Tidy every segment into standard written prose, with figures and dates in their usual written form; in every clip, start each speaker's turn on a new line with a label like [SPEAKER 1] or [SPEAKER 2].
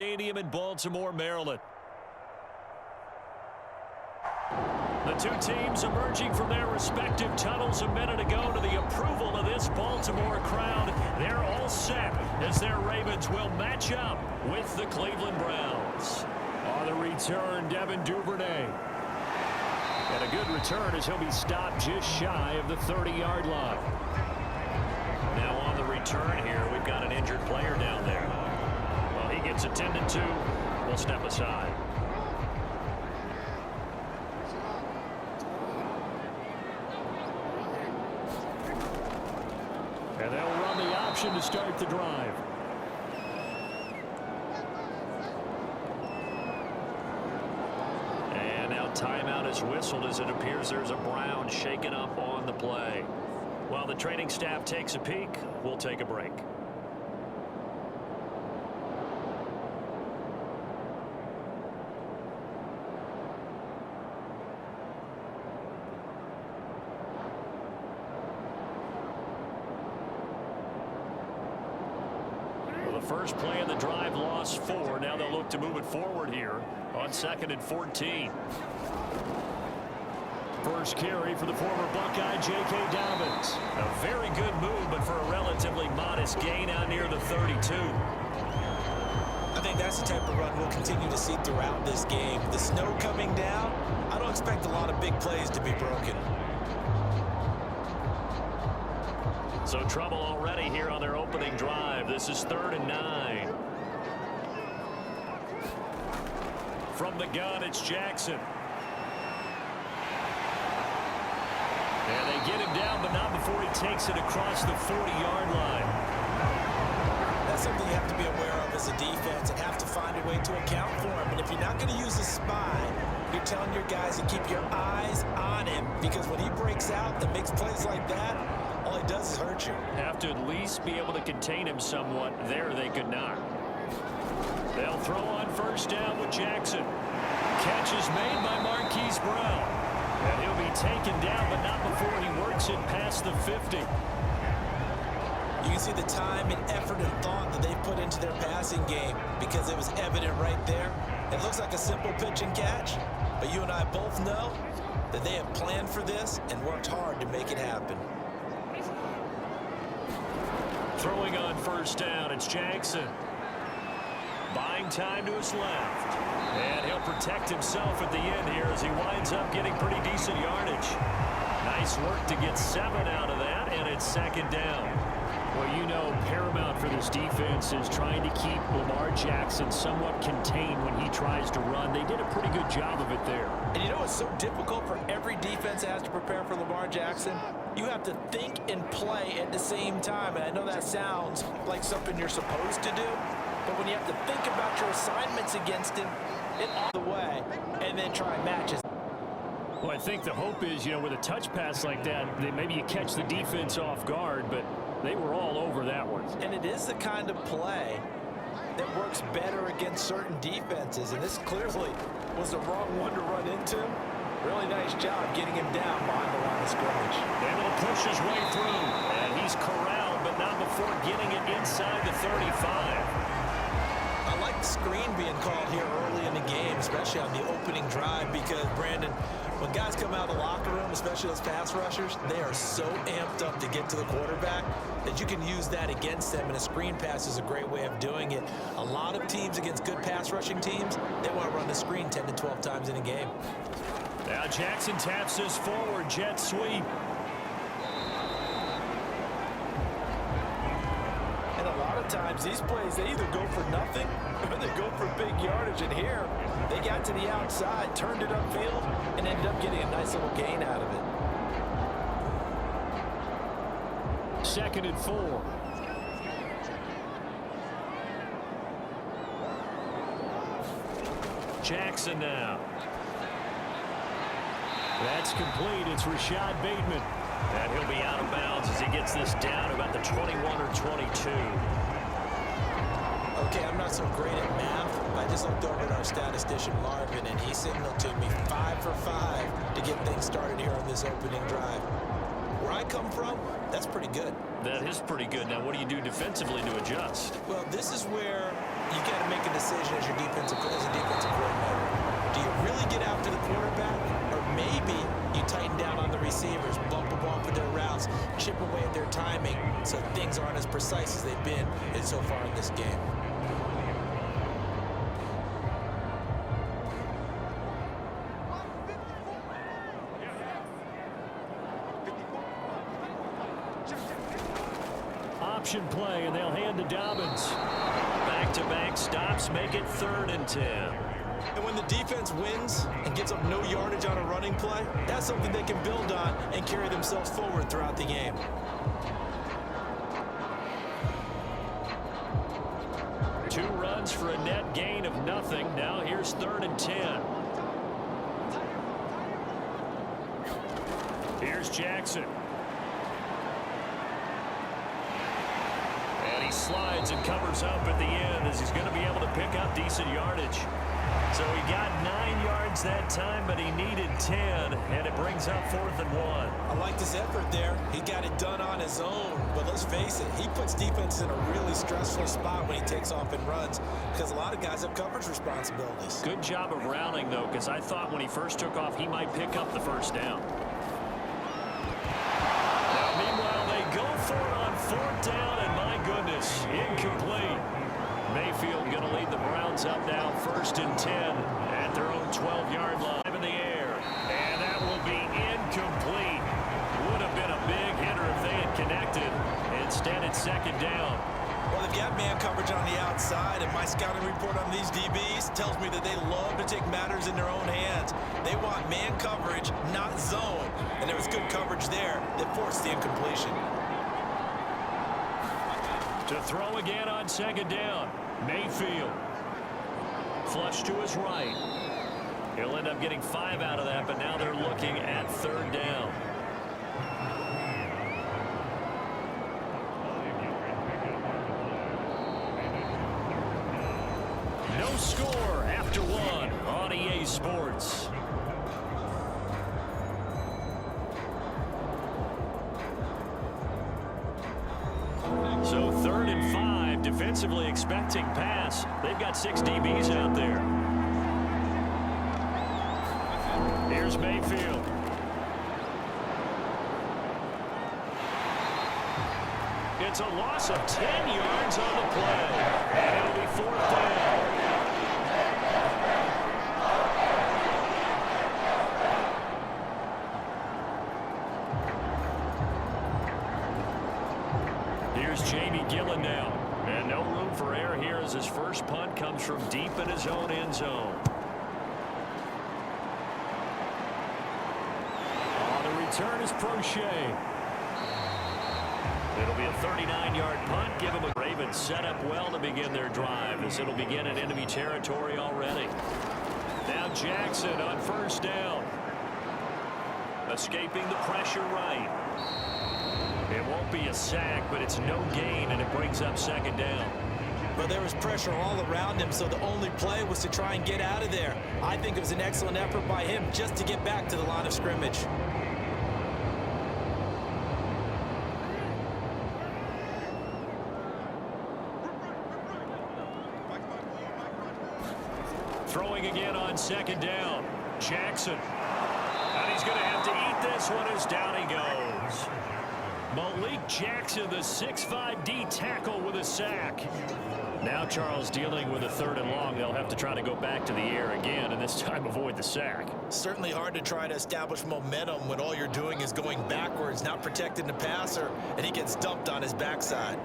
[SPEAKER 1] Stadium in Baltimore, Maryland. The two teams emerging from their respective tunnels a minute ago to the approval of this Baltimore crowd. They're all set as their Ravens will match up with the Cleveland Browns. On the return, Devin Duvernay. And a good return as he'll be stopped just shy of the 30-yard line. Now on the return here, we've got an injured player down there. Well, he gets attended to. We'll step aside. And they'll run the option to start the drive. And now timeout is whistled as it appears there's a Brown shaken up on the play. While the training staff takes a peek, we'll take a break. First play of the drive, lost 4. Now they'll look to move it forward here on 2nd and 14. First carry for the former Buckeye, J.K. Dobbins. A very good move, but for a relatively modest gain out near the 32.
[SPEAKER 2] I think that's the type of run we'll continue to see throughout this game. The snow coming down, I don't expect a lot of big plays to be broken.
[SPEAKER 1] So trouble already here on their opening drive. This is 3rd and 9. From the gun, it's Jackson. And they get him down, but not before he takes it across the 40-yard line.
[SPEAKER 2] That's something you have to be aware of as a defense and have to find a way to account for him. And if you're not going to use a spy, you're telling your guys to keep your eyes on him, because when he breaks out and makes plays like that, all he does is hurt you.
[SPEAKER 1] Have to at least be able to contain him somewhat. There they could not. They'll throw on first down with Jackson. Catch is made by Marquise Brown. And he'll be taken down, but not before he works it past the 50.
[SPEAKER 2] You can see the time and effort and thought that they put into their passing game, because it was evident right there. It looks like a simple pitch and catch, but you and I both know that they have planned for this and worked hard to make it happen.
[SPEAKER 1] Throwing on first down, it's Jackson. Buying time to his left. And he'll protect himself at the end here as he winds up getting pretty decent yardage. Nice work to get 7 out of that, and it's 2nd down. Well, you know, paramount for this defense is trying to keep Lamar Jackson somewhat contained when he tries to run. They did a pretty good job of it there.
[SPEAKER 2] And you know it's so difficult for every defense that has to prepare for Lamar Jackson? You have to think and play at the same time. And I know that sounds like something you're supposed to do, but when you have to think about your assignments against him, it all the way, and then try and match it.
[SPEAKER 1] Well, I think the hope is, you know, with a touch pass like that, maybe you catch the defense off guard, but they were all over that one.
[SPEAKER 2] And it is the kind of play that works better against certain defenses, and this clearly was the wrong one to run into. Really nice job getting him down behind the line of scrimmage.
[SPEAKER 1] Able to push his way through, and he's corralled, but not before getting it inside the 35.
[SPEAKER 2] I like the screen being called here early in the game, especially on the opening drive, because, Brandon, when guys come out of the locker room, especially those pass rushers, they are so amped up to get to the quarterback that you can use that against them, and a screen pass is a great way of doing it. A lot of teams against good pass rushing teams, they want to run the screen 10 to 12 times in a game.
[SPEAKER 1] Now Jackson taps this forward, jet sweep.
[SPEAKER 2] And a lot of times these plays, they either go for nothing or they go for big yardage. And here, they got to the outside, turned it upfield, and ended up getting a nice little gain out of it.
[SPEAKER 1] 2nd and 4. Jackson now. That's complete. It's Rashad Bateman. And he'll be out of bounds as he gets this down about the 21 or 22.
[SPEAKER 2] Okay, I'm not so great at math, but I just looked over at our statistician, Marvin, and he signaled to me 5 for 5 to get things started here on this opening drive. Where I come from, that's pretty good.
[SPEAKER 1] That is pretty good. Now, what do you do defensively to adjust?
[SPEAKER 2] Well, this is where you got to make a decision as a defensive coordinator. Do you really get after the quarterback, or maybe you tighten down on the receivers, bump them off with their routes, chip away at their timing, so things aren't as precise as they've been so far in this game?
[SPEAKER 1] Option play, and they'll hand to Dobbins. Back-to-back stops make it 3rd and 10.
[SPEAKER 2] And when the defense wins and gives up no yardage on a running play, that's something they can build on and carry themselves forward throughout the game.
[SPEAKER 1] Two runs for a net gain of nothing. Now here's 3rd and 10. Here's Jackson. And he slides and covers up at the end as he's going to be able to pick up decent yardage. So he got 9 yards that time, but he needed 10, and it brings up 4th and 1.
[SPEAKER 2] I like his effort there. He got it done on his own. But let's face it, he puts defense in a really stressful spot when he takes off and runs because a lot of guys have coverage responsibilities.
[SPEAKER 1] Good job of routing, though, because I thought when he first took off, he might pick up the first down. Now, meanwhile, they go for it on 4th down, and my goodness, incomplete. Mayfield going to lead the Browns up now 1st and 10 at their own 12-yard line in the air. And that will be incomplete. Would have been a big hitter if they had connected. Instead, it's 2nd down.
[SPEAKER 2] Well, they've got man coverage on the outside, and my scouting report on these DBs tells me that they love to take matters in their own hands. They want man coverage, not zone. And there was good coverage there that forced the incompletion.
[SPEAKER 1] To throw again on 2nd down. Mayfield. Flush to his right. He'll end up getting 5 out of that, but now they're looking at 3rd down. No score after 1 on EA Sports. So 3rd and 5, defensively expecting pass. They've got 6 DBs out there. Here's Mayfield. It's a loss of 10 yards on the play. And it'll be 4th down. Here's Jamie Gillen now. And no room for error here as his first punt comes from deep in his own end zone. On the return is Prochet. It'll be a 39-yard punt. Give him a Ravens set up well to begin their drive as it'll begin in enemy territory already. Now Jackson on 1st down. Escaping the pressure right. It won't be a sack, but it's no gain, and it brings up 2nd down.
[SPEAKER 2] Well, there was pressure all around him, so the only play was to try and get out of there. I think it was an excellent effort by him just to get back to the line of scrimmage.
[SPEAKER 1] Throwing again on 2nd down. Jackson. And he's going to have to eat this one as down he goes. Malik Jackson, the 6'5" D tackle with a sack. Now Charles dealing with a 3rd and long. They'll have to try to go back to the air again and this time avoid the sack.
[SPEAKER 2] Certainly hard to try to establish momentum when all you're doing is going backwards, not protecting the passer, and he gets dumped on his backside.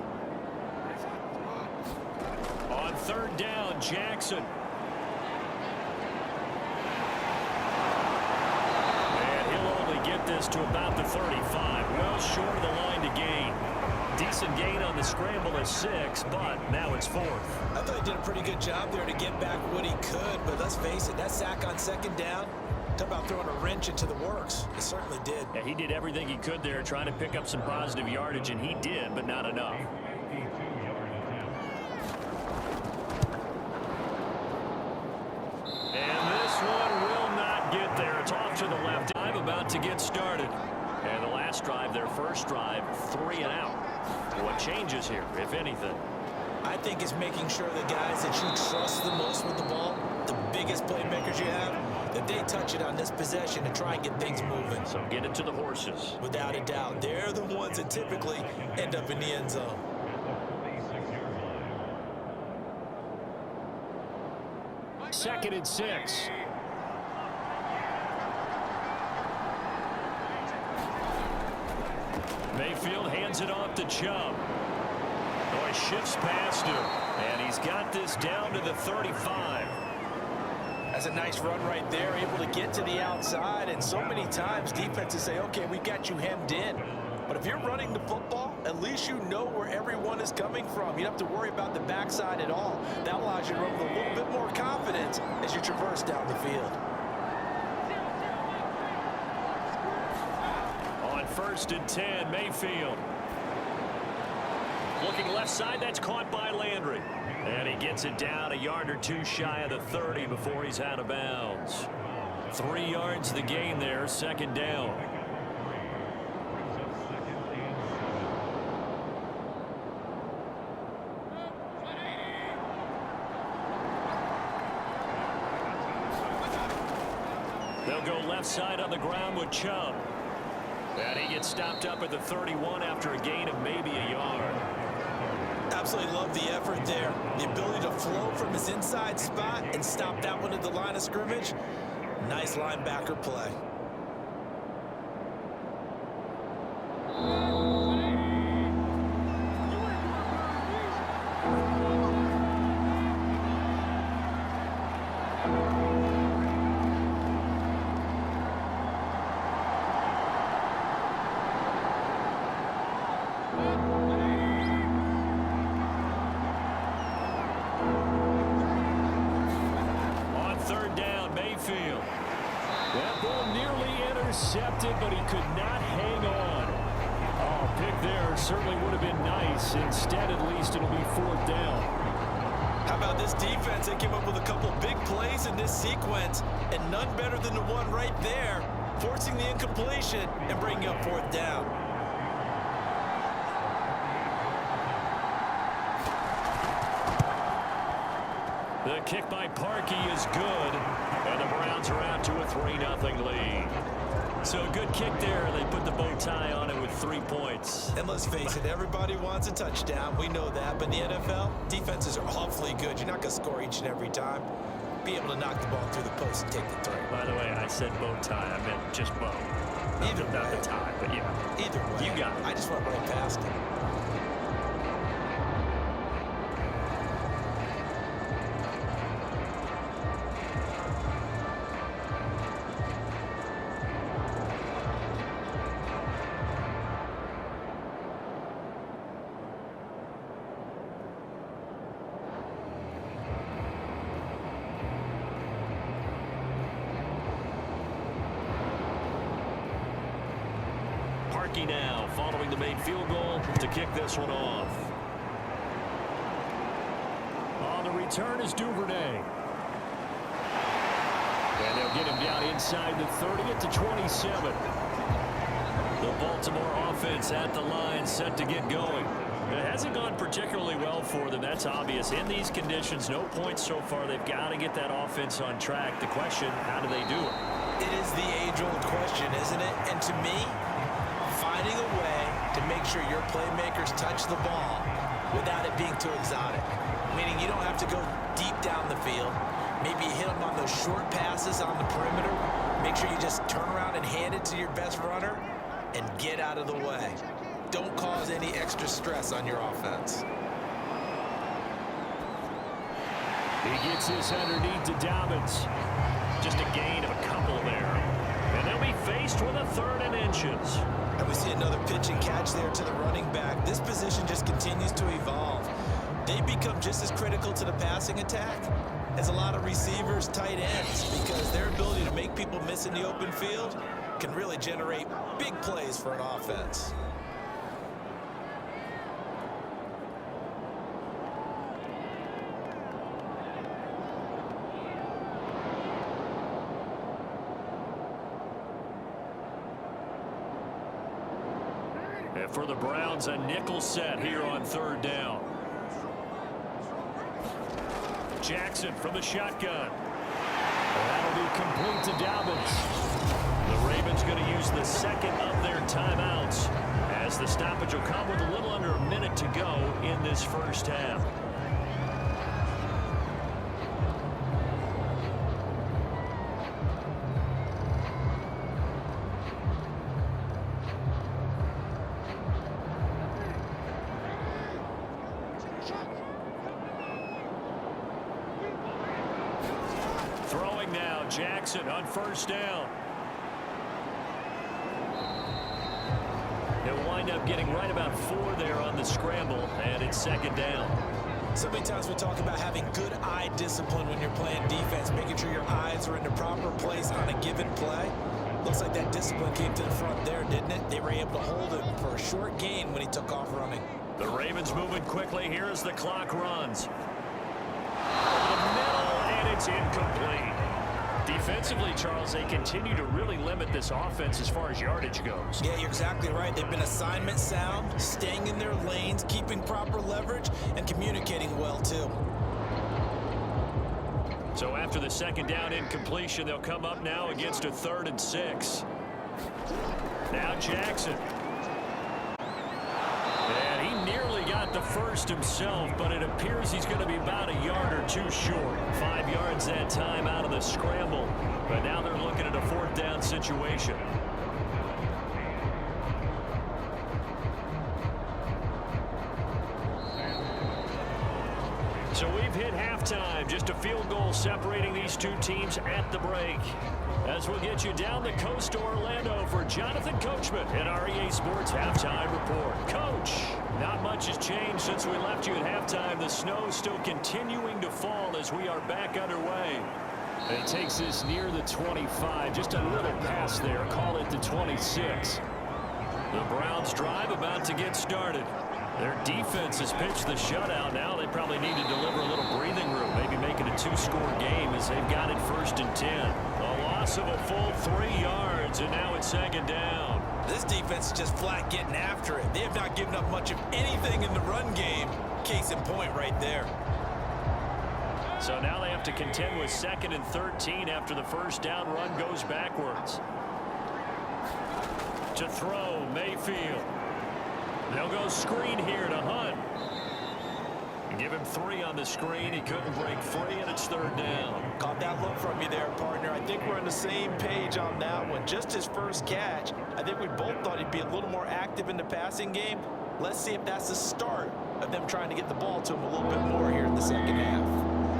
[SPEAKER 1] On 3rd down, Jackson. Get this to about the 35. Well short of the line to gain. Decent gain on the scramble is 6, but now it's 4th.
[SPEAKER 2] I thought he did a pretty good job there to get back what he could, but let's face it, that sack on 2nd down, talk about throwing a wrench into the works. It certainly did.
[SPEAKER 1] Yeah, he did everything he could there trying to pick up some positive yardage, and he did, but not enough. And this one will not get there. It's off to the left. I'm about to get started. And the last drive, their first drive, 3 and out. What changes here, if anything?
[SPEAKER 2] I think it's making sure the guys that you trust the most with the ball, the biggest playmakers you have, that they touch it on this possession to try and get things moving.
[SPEAKER 1] So get it to the horses.
[SPEAKER 2] Without a doubt, they're the ones that typically end up in the end zone.
[SPEAKER 1] Second and 6. Mayfield hands it off to Chubb. Oh, he shifts past him, and he's got this down to the 35.
[SPEAKER 2] That's a nice run right there, able to get to the outside, and so many times defenses say, okay, we got you hemmed in. But if you're running the football, at least you know where everyone is coming from. You don't have to worry about the backside at all. That allows you to run with a little bit more confidence as you traverse down the field.
[SPEAKER 1] On 1st and 10, Mayfield. Looking left side, that's caught by Landry. And he gets it down a yard or two shy of the 30 before he's out of bounds. 3 yards the gain there, second down. They'll go left side on the ground with Chubb. And he gets stopped up at the 31 after a gain of maybe a yard.
[SPEAKER 2] Absolutely love the effort there. The ability to flow from his inside spot and stop that one at the line of scrimmage. Nice linebacker play.
[SPEAKER 1] Intercepted, but he could not hang on. Oh, pick there certainly would have been nice. Instead, at least, it'll be 4th down.
[SPEAKER 2] How about this defense? They came up with a couple big plays in this sequence, and none better than the one right there, forcing the incompletion and bringing up 4th down.
[SPEAKER 1] The kick by Parkey is good, and the Browns are out to a 3-0 lead. So a good kick there. They put the bow tie on it with 3 points.
[SPEAKER 2] And let's face it, everybody wants a touchdown. We know that. But in the NFL, defenses are awfully good. You're not going to score each and every time. Be able to knock the ball through the post and take the 3.
[SPEAKER 1] By the way, I said bow tie. I meant just bow.
[SPEAKER 2] Either way.
[SPEAKER 1] Not the tie, but yeah.
[SPEAKER 2] Either way.
[SPEAKER 1] You got it.
[SPEAKER 2] I just went right past it.
[SPEAKER 1] Now following the main field goal to kick this one off. On the return is Duvernay. And they'll get him down inside the 30 at the 27. The Baltimore offense at the line set to get going. It hasn't gone particularly well for them. That's obvious. In these conditions, no points so far. They've got to get that offense on track. The question, how do they do it?
[SPEAKER 2] It is the age-old question, isn't it? And to me, finding a way to make sure your playmakers touch the ball without it being too exotic. Meaning you don't have to go deep down the field. Maybe you hit them on those short passes on the perimeter. Make sure you just turn around and hand it to your best runner and get out of the way. Don't cause any extra stress on your offense.
[SPEAKER 1] He gets this underneath to Dobbins. Just a gain of a couple there. And they'll be faced with a 3rd and inches.
[SPEAKER 2] And we see another pitch and catch there to the running back. This position just continues to evolve. They become just as critical to the passing attack as a lot of receivers, tight ends, because their ability to make people miss in the open field can really generate big plays for an offense.
[SPEAKER 1] And for the Browns, a nickel set here on 3rd down. Jackson from the shotgun.
[SPEAKER 3] That'll be complete to Dobbins.
[SPEAKER 1] The Ravens going to use the second of their timeouts as the stoppage will come with a little under a minute to go in this first half. Throwing now, Jackson on first down. He'll wind up getting right about 4 there on the scramble, and it's second down.
[SPEAKER 2] So many times we talk about having good eye discipline when you're playing defense, making sure your eyes are in the proper place on a given play. Looks like that discipline came to the front there, didn't it? They were able to hold him for a short gain when he took off running.
[SPEAKER 1] The Ravens moving quickly here as the clock runs. Over the middle, and it's incomplete. Defensively, Charles, they continue to really limit this offense as far as yardage goes.
[SPEAKER 2] Yeah, you're exactly right. They've been assignment sound, staying in their lanes, keeping proper leverage, and communicating well, too.
[SPEAKER 1] So after the second down incompletion, they'll come up now against a 3rd and 6. Now Jackson. And he nearly got the first himself, but it appears he's going to be about a yard or 2 short. 5 yards that time out of the scramble. But now they're looking at a 4th down situation. So we've hit halftime. Just a field goal separating these two teams at the break. As we'll get you down the coast to Orlando for Jonathan Coachman in our EA Sports Halftime Report. Coach, not much has changed since we left you at halftime. The snow still continuing to fall as we are back underway.
[SPEAKER 3] And he takes this near the 25. Just a little pass there. Call it the 26.
[SPEAKER 1] The Browns drive about to get started. Their defense has pitched the shutout. Now they probably need to deliver a little breathing room, maybe make it a 2-score game as they've got it 1st and 10. A loss of a full 3 yards, and now it's second down.
[SPEAKER 2] This defense is just flat getting after it. They have not given up much of anything in the run game. Case in point right there.
[SPEAKER 1] So now they have to contend with 2nd and 13 after the first down run goes backwards. To throw, Mayfield. They'll go screen here to Hunt. Give him 3 on the screen. He couldn't break free, and it's 3rd down.
[SPEAKER 2] Caught that look from you there, partner. I think we're on the same page on that one. Just his first catch. I think we both thought he'd be a little more active in the passing game. Let's see if that's the start of them trying to get the ball to him a little bit more here in the second half.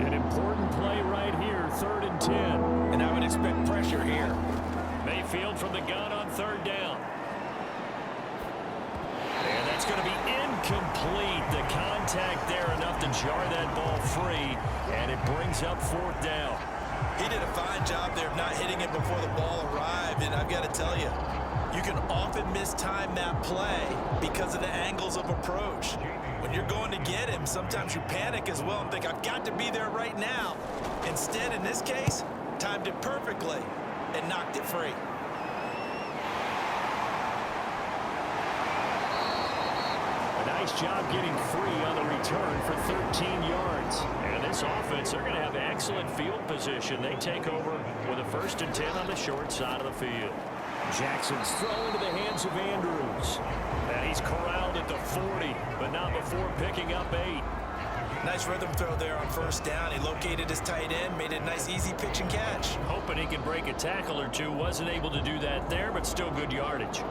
[SPEAKER 1] An important play right here, 3rd and 10.
[SPEAKER 2] And I would expect pressure here.
[SPEAKER 1] Mayfield from the gun on 3rd down. And that's going to be incomplete. The contact there enough to jar that ball free, and it brings up 4th down.
[SPEAKER 2] He did a fine job there of not hitting it before the ball arrived, and I've got to tell you, you can often mistime that play because of the angles of approach. When you're going to get him, sometimes you panic as well and think, I've got to be there right now. Instead, in this case, timed it perfectly and knocked it free.
[SPEAKER 1] Nice job getting free on the return for 13 yards. And this offense, they're going to have excellent field position. They take over with a 1st and 10 on the short side of the field.
[SPEAKER 3] Jackson's throw into the hands of Andrews.
[SPEAKER 1] And he's corralled at the 40, but not before picking up 8.
[SPEAKER 2] Nice rhythm throw there on 1st down. He located his tight end, made a nice easy pitch and catch.
[SPEAKER 1] Hoping he could break a tackle or 2. Wasn't able to do that there, but still good yardage.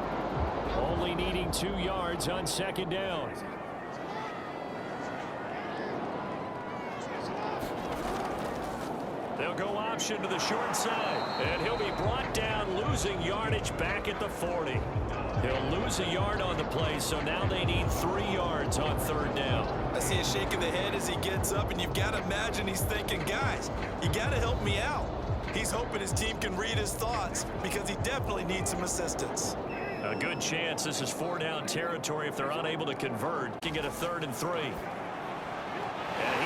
[SPEAKER 3] Only needing 2 yards on 2nd down.
[SPEAKER 1] They'll go option to the short side, and he'll be brought down, losing yardage back at the 40. He'll lose a yard on the play, so now they need 3 yards on 3rd down.
[SPEAKER 2] I see a shake of the head as he gets up, and you've got to imagine he's thinking, guys, you got to help me out. He's hoping his team can read his thoughts because he definitely needs some assistance.
[SPEAKER 1] A good chance this is 4-down territory if they're unable to convert. Can get a 3rd and 3. And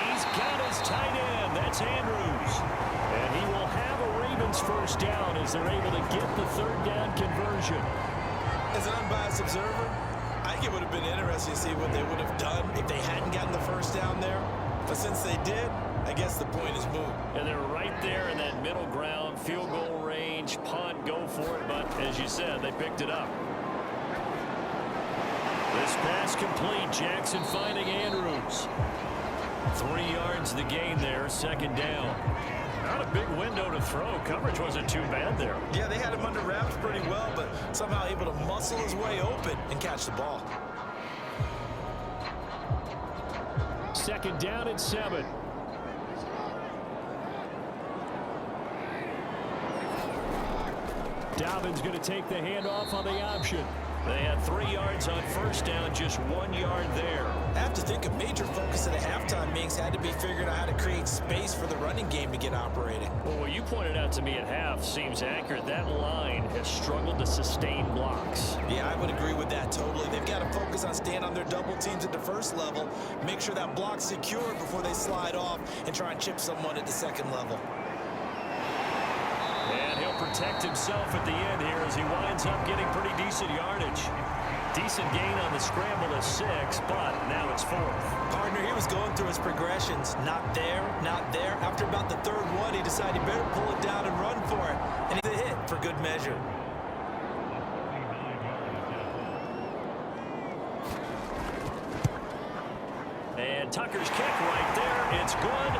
[SPEAKER 1] he's got his tight end. That's Andrews. And he will have a Ravens 1st down as they're able to get the 3rd down conversion.
[SPEAKER 2] As an unbiased observer, I think it would have been interesting to see what they would have done if they hadn't gotten the 1st down there. But since they did, I guess the point is moot.
[SPEAKER 3] And they're right there in that middle ground, field goal range, punt, go for it. But as you said, they picked it up. This pass complete. Jackson finding Andrews. 3 yards the gain there, second down. Not a big window to throw. Coverage wasn't too bad there.
[SPEAKER 2] Yeah, they had him under wraps pretty well, but somehow able to muscle his way open and catch the ball.
[SPEAKER 3] Second down and 7. Dobbins going to take the handoff on the option. They had 3 yards on first down, just 1 yard there.
[SPEAKER 2] I have to think a major focus at a halftime meetings had to be figuring out how to create space for the running game to get operating.
[SPEAKER 3] Well, what you pointed out to me at half seems accurate. That line has struggled to sustain blocks.
[SPEAKER 2] Yeah, I would agree with that totally. They've got to focus on staying on their double teams at the first level, make sure that block's secured before they slide off and try and chip someone at the second level.
[SPEAKER 1] And he'll protect himself at the end here as he winds up getting pretty decent yardage. Decent gain on the scramble is 6, but now it's 4th.
[SPEAKER 2] Partner, he was going through his progressions. Not there, not there. After about the third one, he decided he better pull it down and run for it. And he's a hit for good measure.
[SPEAKER 1] And Tucker's kick right there. It's good.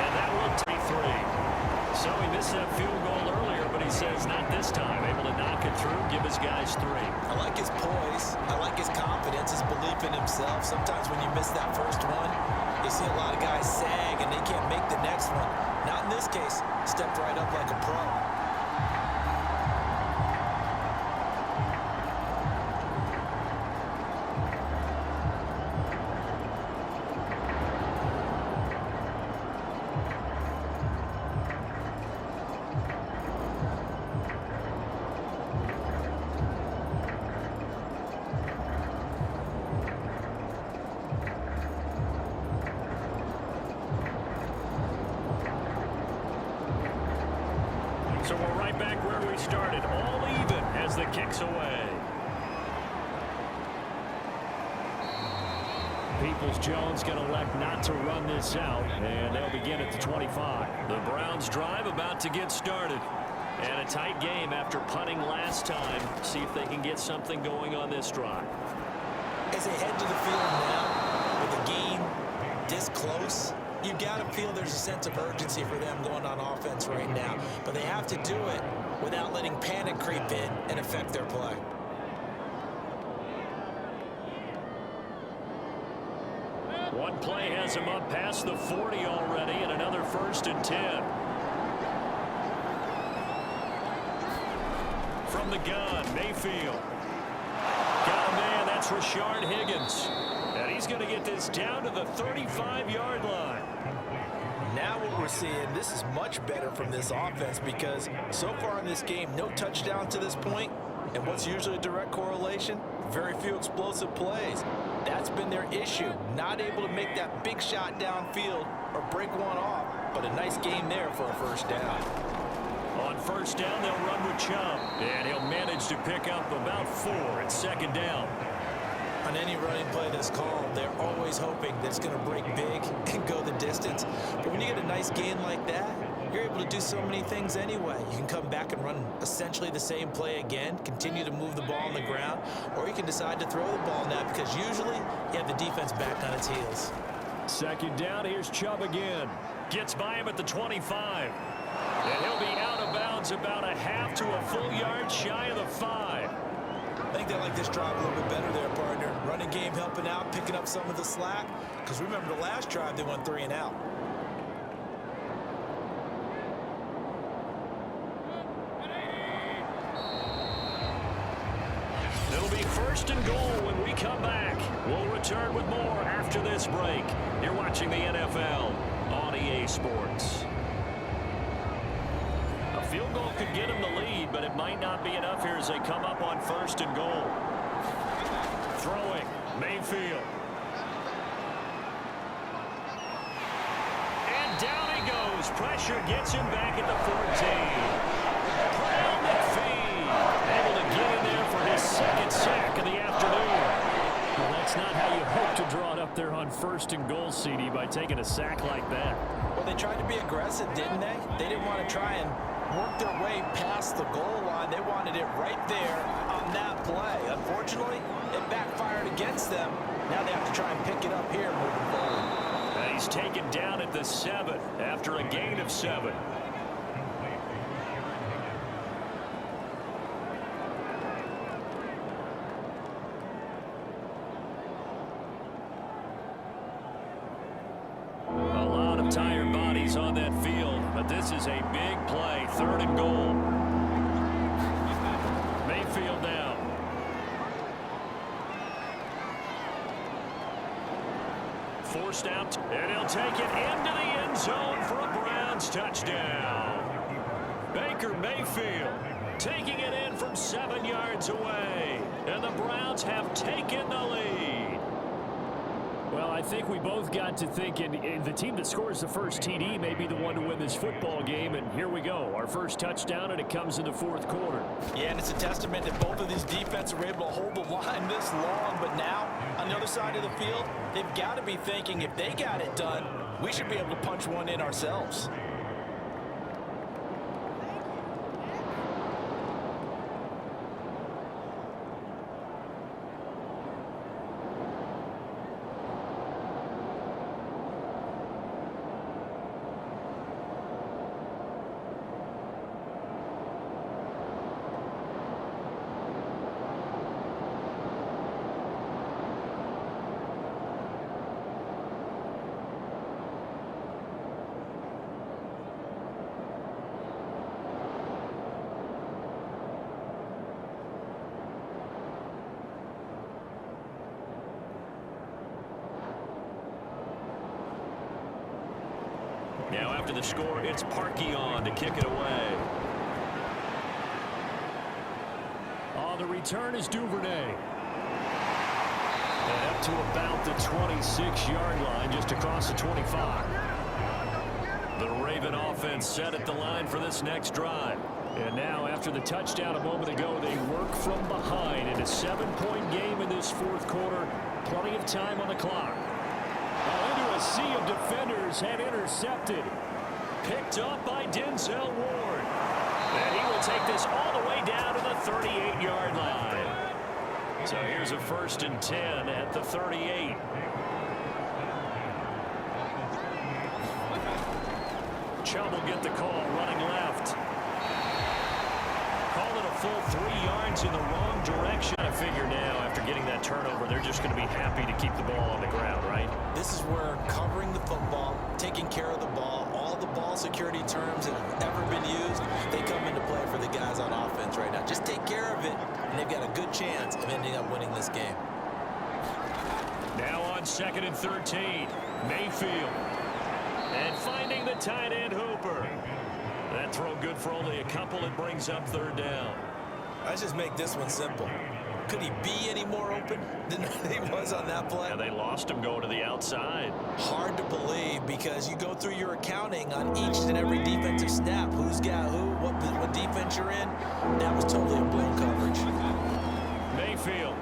[SPEAKER 1] And that will take 3. So he missed that field goal earlier, but he says not this time. Able to knock it through, give his guys 3.
[SPEAKER 2] I like his poise. I like his confidence, his belief in himself. Sometimes when you miss that first one, you see a lot of guys sag and they can't make the next one. Not in this case. Stepped right up like a pro.
[SPEAKER 1] So we're right back where we started, all even as the kick's away. Peoples-Jones going to elect not to run this out, and they'll begin at the 25. The Browns drive about to get started. And a tight game after punting last time. See if they can get something going on this drive.
[SPEAKER 2] As they head to the field now, with the game this close, you've got to feel there's a sense of urgency for them going on offense right now. But they have to do it without letting panic creep in and affect their play.
[SPEAKER 1] One play has him up past the 40 already, and another 1st and 10. From the gun, Mayfield. Got a man, that's Rashard Higgins. And he's going to get this down to the 35-yard line.
[SPEAKER 2] Now what we're seeing, this is much better from this offense because so far in this game, no touchdown to this point. And what's usually a direct correlation? Very few explosive plays. That's been their issue. Not able to make that big shot downfield or break one off. But a nice game there for a first down.
[SPEAKER 1] On first down, they'll run with Chubb. And he'll manage to pick up about 4 at second down.
[SPEAKER 2] On any running play that's called, they're always hoping that it's going to break big and go the distance. But when you get a nice gain like that, you're able to do so many things anyway. You can come back and run essentially the same play again, continue to move the ball on the ground, or you can decide to throw the ball now because usually you have the defense back on its heels.
[SPEAKER 1] Second down, here's Chubb again. Gets by him at the 25. And he'll be out of bounds about a half to a full yard shy of the 5.
[SPEAKER 2] I think they like this drive a little bit better there, partner. Running game helping out, picking up some of the slack. Because remember the last drive, they went 3 and out.
[SPEAKER 1] It'll be 1st and goal when we come back. We'll return with more after this break. You're watching the NFL on EA Sports. A field goal could get them the lead, but it might not be enough here as they come up on 1st and goal. Throwing, Mayfield. And down he goes. Pressure gets him back at the 14. Brown McPhee able to get in there for his 2nd sack of the afternoon. Well, that's not how you hope to draw it up there on 1st and goal, CD, by taking a sack like that.
[SPEAKER 2] Well, they tried to be aggressive, didn't they? They didn't want to try and work their way past the goal line. They wanted it right there on that play. Unfortunately, it backfired against them. Now they have to try and pick it up here moving forward.
[SPEAKER 1] He's taken down at the 7 after a gain of 7. A lot of tired bodies on that field, but this is a big play. 3rd and goal. Mayfield now. Forced out, and he'll take it into the end zone for a Browns touchdown. Baker Mayfield taking it in from 7 yards away, and the Browns have taken the lead.
[SPEAKER 3] Well, I think we both got to thinking the team that scores the first TD may be the one to win this football game, and here we go. Our first touchdown, and it comes in the 4th quarter.
[SPEAKER 2] Yeah, and it's a testament that both of these defenses were able to hold the line this long, but now, on the other side of the field, they've got to be thinking if they got it done, we should be able to punch one in ourselves.
[SPEAKER 1] Now after the score, it's Parkey on to kick it away.
[SPEAKER 3] On the return is Duvernay. And up to about the 26-yard line, just across the 25.
[SPEAKER 1] The Raven offense set at the line for this next drive.
[SPEAKER 3] And now, after the touchdown a moment ago, they work from behind in a 7-point game in this 4th quarter. Plenty of time on the clock. Into a sea of defenders and intercepted.
[SPEAKER 1] Picked up by Denzel Ward. And he will take this all the way down to the 38-yard line. So here's a 1st and 10 at the 38. Chubb will get the call running left. Call it a full 3 yards in the wrong direction. I figure now after getting that turnover, they're just going to be happy to keep the ball on the ground, right?
[SPEAKER 2] This is where covering the football, taking care of the ball, all the ball security terms that have ever been used, they come into play for the guys on offense right now. Just take care of it, and they've got a good chance of ending up winning this game.
[SPEAKER 1] Now on 2nd and 13, Mayfield. And finding the tight end Hooper. That throw good for only a couple. It brings up 3rd down.
[SPEAKER 2] Let's just make this one simple. Could he be any more open than he was on that play?
[SPEAKER 1] Yeah, they lost him going to the outside.
[SPEAKER 2] Hard to believe because you go through your accounting on each and every defensive snap. Who's got who, what defense you're in. That was totally a blown coverage.
[SPEAKER 1] Mayfield.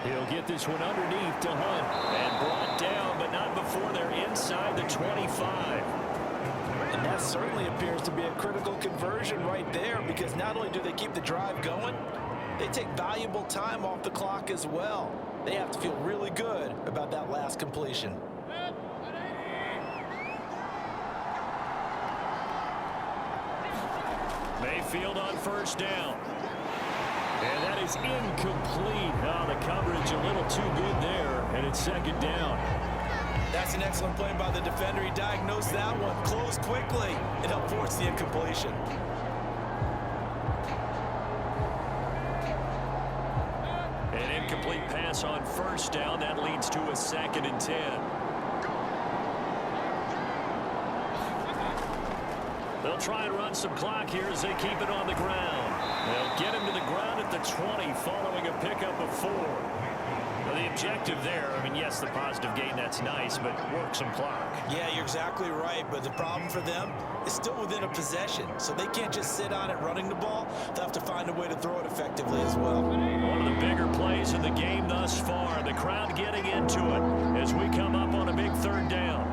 [SPEAKER 3] He'll get this one underneath to Hunt.
[SPEAKER 1] And brought down, but not before they're inside the 25.
[SPEAKER 2] And that certainly appears to be a critical conversion right there because not only do they keep the drive going, they take valuable time off the clock as well. They have to feel really good about that last completion.
[SPEAKER 1] Mayfield on 1st down.
[SPEAKER 3] And that is incomplete. Oh, the coverage a little too good there, and it's 2nd down.
[SPEAKER 2] That's an excellent play by the defender. He diagnosed that one, closed quickly, and helped force the incompletion.
[SPEAKER 1] An incomplete pass on 1st down. That leads to a 2nd and 10. They'll try and run some clock here as they keep it on the ground. They'll get him to the ground at the 20 following a pickup of 4.
[SPEAKER 3] Well, the objective there, I mean, yes, the positive gain, that's nice, but work some clock.
[SPEAKER 2] Yeah, you're exactly right, but the problem for them is still within a possession, so they can't just sit on it running the ball. They'll have to find a way to throw it effectively as well.
[SPEAKER 1] One of the bigger plays in the game thus far. The crowd getting into it as we come up on a big third down.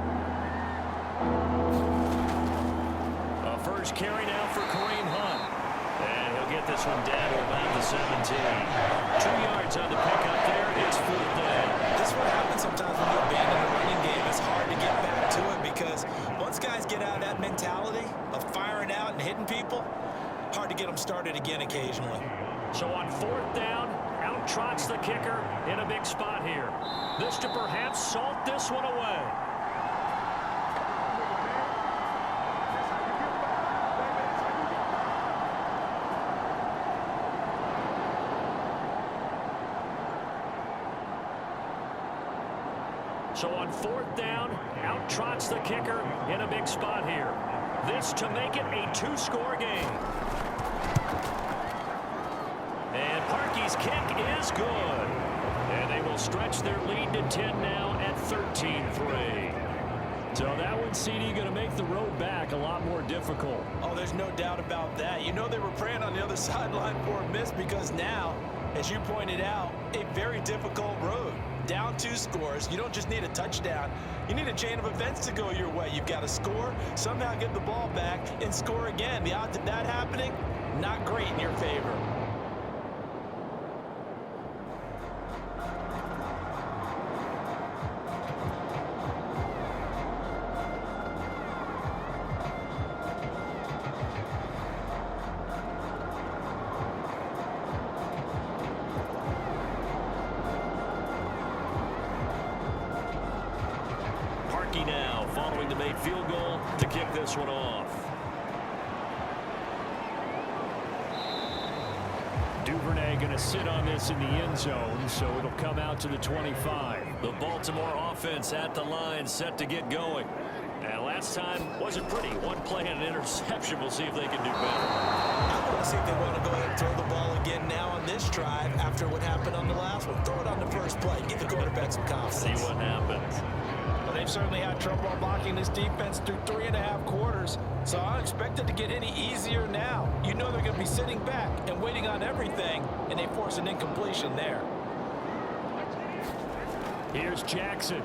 [SPEAKER 1] A first carry now for Kareem Hunt. And he'll get this one down to about the 17. 2 yards on the pickup there. It's fourth down.
[SPEAKER 2] This is what happens sometimes when you abandon the running game. It's hard to get back to it because once guys get out of that mentality of firing out and hitting people, hard to get them started again occasionally.
[SPEAKER 1] So on fourth down, out trots the kicker in a big spot here. This to perhaps salt this one away. So on fourth down, out trots the kicker in a big spot here. This to make it a 2-score game. And Parkey's kick is good. And they will stretch their lead to 10 now at 13-3. So that one, CD, going to make the road back a lot more difficult.
[SPEAKER 2] Oh, there's no doubt about that. You know they were praying on the other sideline for a miss because now, as you pointed out, a very difficult road. Down 2 scores. You don't just need a touchdown. You need a chain of events to go your way. You've got to score, somehow get the ball back, and score again. The odds of that happening, not great in your favor.
[SPEAKER 1] Now following the made field goal to kick this one off.
[SPEAKER 3] Duvernay going to sit on this in the end zone, so it'll come out to the 25.
[SPEAKER 1] The Baltimore offense at the line, set to get going. And last time wasn't pretty. One play and an interception. We'll see if they can do better.
[SPEAKER 2] I want to see if they want to go ahead and throw the ball again now on this drive after what happened on the last one. Throw it on the first play. Give the quarterback some confidence.
[SPEAKER 1] See what happens.
[SPEAKER 2] Well, they've certainly had trouble unlocking this defense through 3.5 quarters, so I don't expect it to get any easier now. You know they're going to be sitting back and waiting on everything, and they force an incompletion there.
[SPEAKER 3] Here's Jackson.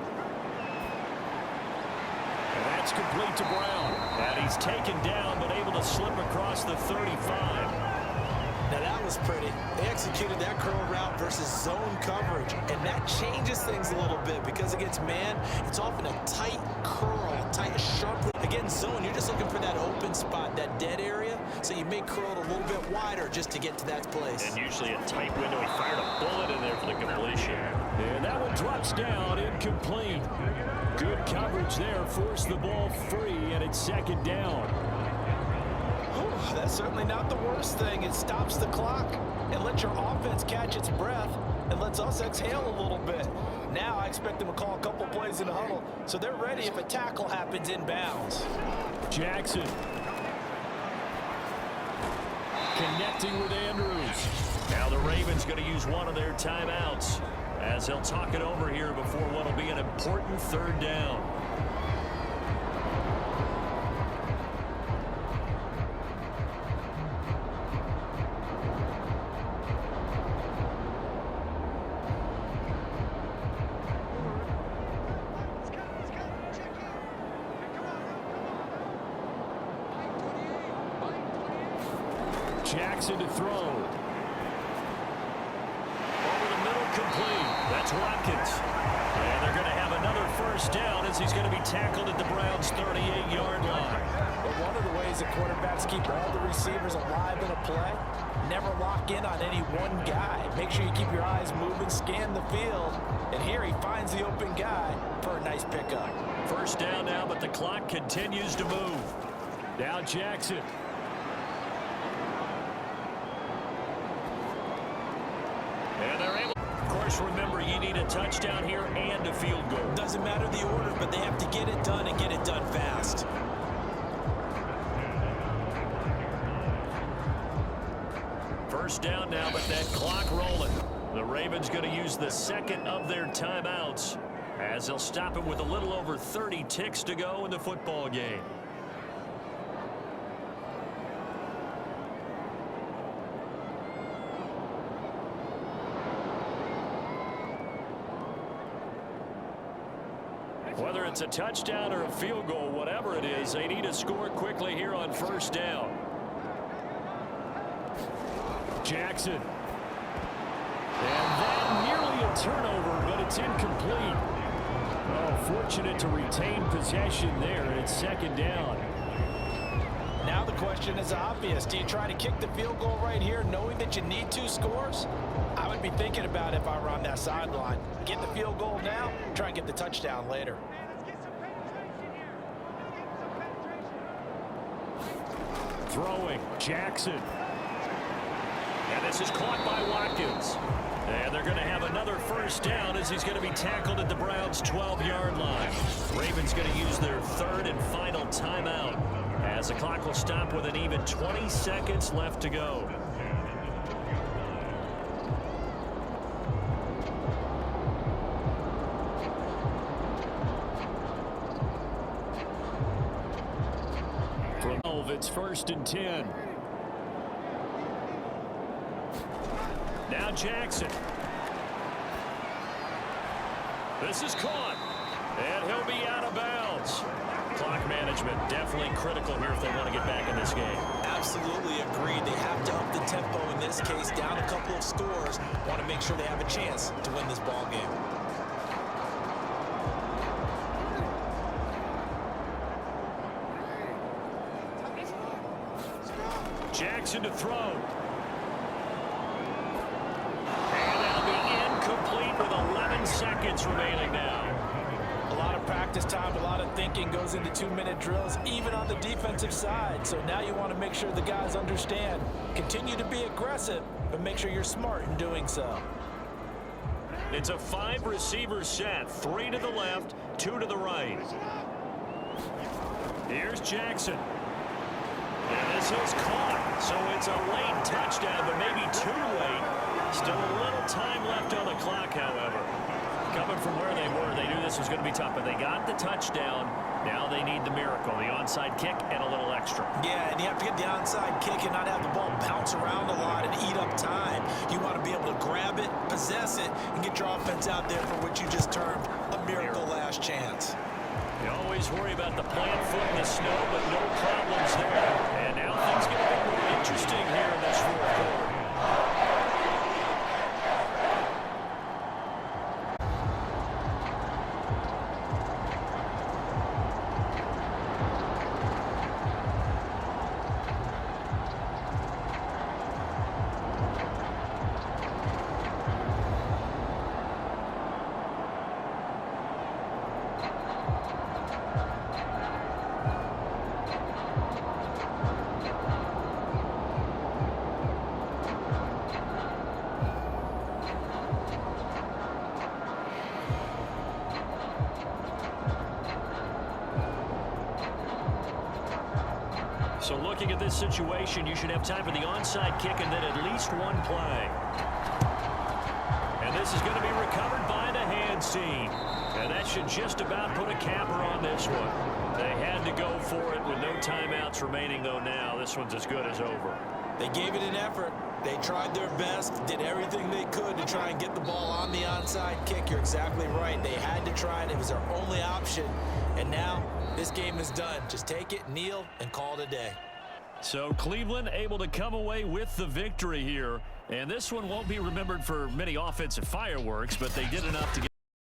[SPEAKER 3] And that's complete to Brown.
[SPEAKER 1] And he's taken down, but able to slip across the 35.
[SPEAKER 2] Now that was pretty. They executed that curl route versus zone coverage, and that changes things a little bit because against man, it's often a tight curl, tight, sharply. Against zone, you're just looking for that open spot, that dead area, so you may curl it a little bit wider just to get to that place.
[SPEAKER 1] And usually a tight window. He fired a bullet in there for the completion.
[SPEAKER 3] And that one drops down, incomplete. Good coverage there, forced the ball free, and it's second down.
[SPEAKER 2] That's certainly not the worst thing. It stops the clock and lets your offense catch its breath and lets us exhale a little bit. Now I expect them to call a couple plays in the huddle so they're ready if a tackle happens inbounds.
[SPEAKER 3] Jackson connecting with Andrews.
[SPEAKER 1] Now the Ravens going to use one of their timeouts as they'll talk it over here before what will be an important third down.
[SPEAKER 3] Jackson to throw.
[SPEAKER 1] Over the middle, complete. That's Watkins. And they're going to have another first down as he's going to be tackled at the Browns' 38-yard line.
[SPEAKER 2] But one of the ways that quarterbacks keep all the receivers alive in a play, never lock in on any one guy. Make sure you keep your eyes moving, scan the field. And here he finds the open guy for a nice pickup.
[SPEAKER 1] First down now, but the clock continues to move.
[SPEAKER 3] Now Jackson.
[SPEAKER 1] And they're able. Of course, remember, you need a touchdown here and a field goal.
[SPEAKER 2] Doesn't matter the order, but they have to get it done and get it done fast.
[SPEAKER 1] First down now, but that clock rolling. The Ravens going to use the second of their timeouts as they'll stop it with a little over 30 ticks to go in the football game. Whether it's a touchdown or a field goal, whatever it is, they need to score quickly here on first down.
[SPEAKER 3] Jackson. And that nearly a turnover, but it's incomplete. Oh, fortunate to retain possession there. It's second down.
[SPEAKER 2] Now the question is obvious. Do you try to kick the field goal right here knowing that you need 2 scores? I would be thinking about it if I were on that sideline. Get the field goal now, try and get the touchdown later.
[SPEAKER 3] Throwing, Jackson.
[SPEAKER 1] And this is caught by Watkins. And they're going to have another first down as he's going to be tackled at the Browns' 12-yard line. Ravens going to use their third and final timeout as the clock will stop with an even 20 seconds left to go.
[SPEAKER 3] From 12, it's 1st and 10.
[SPEAKER 1] Now Jackson. This is caught. And he'll be out of bounds. Clock management definitely critical here if they want to get back in this game.
[SPEAKER 2] Absolutely agreed. They have to up the tempo in this case, down a couple of scores. Want to make sure they have a chance to win this ball game.
[SPEAKER 1] Jackson to throw. And that'll be incomplete with 11 seconds remaining now.
[SPEAKER 2] A lot of practice time, a lot of thinking goes into 2-minute drills, even on the defensive side. So now you want to make sure the guys understand. Continue to be aggressive, but make sure you're smart in doing so.
[SPEAKER 1] It's a 5-receiver set, 3 to the left, 2 to the right. Here's Jackson. And this is caught, so it's a late touchdown, but maybe too late. Still a little time left on the clock, however. Coming from where they were, they knew this was going to be tough, but they got the touchdown. Now they need the miracle, the onside kick and a little extra.
[SPEAKER 2] Yeah, and you have to get the onside kick and not have the ball bounce around a lot and eat up time. You want to be able to grab it, possess it, and get your offense out there for what you just termed a miracle last chance.
[SPEAKER 1] You always worry about the plant foot in the snow, but no problems there. And now things get a bit more interesting here in this fourth quarter. So looking at this situation, you should have time for the onside kick and then at least one play. And this is going to be recovered by the hands team. And that should just about put a capper on this one. They had to go for it with no timeouts remaining, though now this one's as good as over.
[SPEAKER 2] They gave it an effort. They tried their best, did everything they could to try and get the ball on the onside kick. You're exactly right. They had to try it. It was their only option. And now this game is done. Just take it, kneel, and call it a day.
[SPEAKER 1] So Cleveland able to come away with the victory here. And this one won't be remembered for many offensive fireworks, but they did enough to get